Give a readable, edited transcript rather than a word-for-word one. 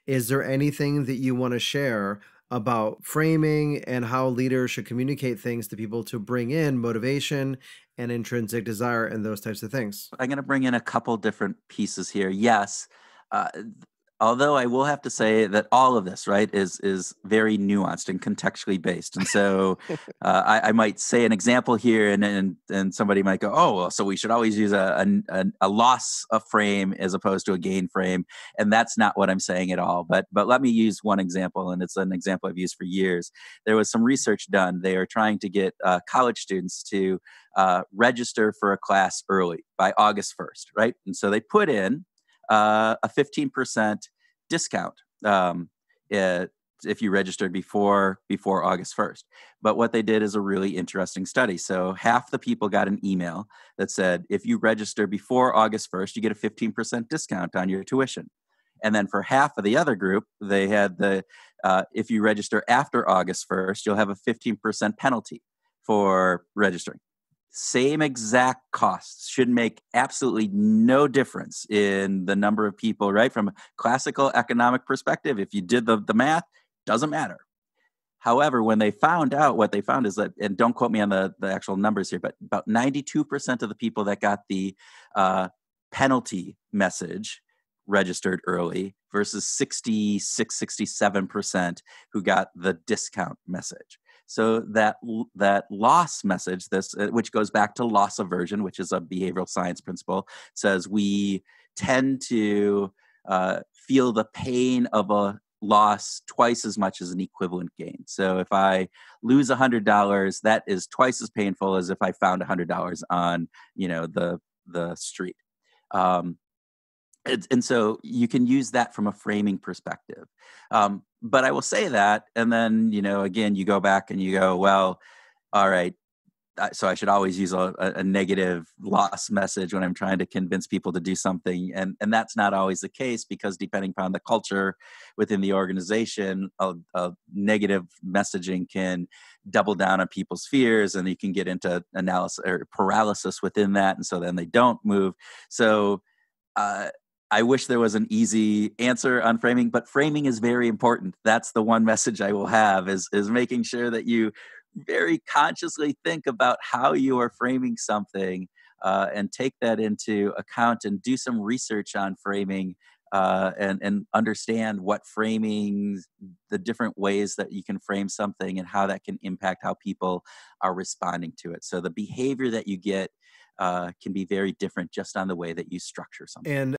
Is there anything that you want to share about framing and how leaders should communicate things to people to bring in motivation and intrinsic desire and those types of things? I'm going to bring in a couple different pieces here. Yes, although I will have to say that all of this, right, is very nuanced and contextually based. And so I might say an example here, and somebody might go, "Oh, well, so we should always use a loss of frame as opposed to a gain frame," and that's not what I'm saying at all. But let me use one example, and it's an example I've used for years. There was some research done. They are trying to get college students to register for a class early by August 1st, right? And so they put in a 15% discount if you registered before August 1st. But what they did is a really interesting study. So half the people got an email that said, if you register before August 1st, you get a 15% discount on your tuition. And then for half of the other group, they had if you register after August 1st, you'll have a 15% penalty for registering. Same exact costs, should make absolutely no difference in the number of people, right? From a classical economic perspective, if you did the math, doesn't matter. However, when they found out, what they found is that, and don't quote me on the actual numbers here, but about 92% of the people that got the penalty message registered early versus 67% who got the discount message. So that loss message, this which goes back to loss aversion, which is a behavioral science principle, says we tend to feel the pain of a loss twice as much as an equivalent gain. So if I lose $100, that is twice as painful as if I found $100 on the street. Um, and so you can use that from a framing perspective. But I will say that, and then, again, you go back and you go, well, all right, so I should always use a negative loss message when I'm trying to convince people to do something. And that's not always the case, because depending upon the culture within the organization, a negative messaging can double down on people's fears, and you can get into analysis or paralysis within that. And so then they don't move. So, I wish there was an easy answer on framing, but framing is very important. That's the one message I will have is making sure that you very consciously think about how you are framing something, and take that into account and do some research on framing, and understand what framing, the different ways that you can frame something and how that can impact how people are responding to it. So the behavior that you get can be very different just on the way that you structure something. And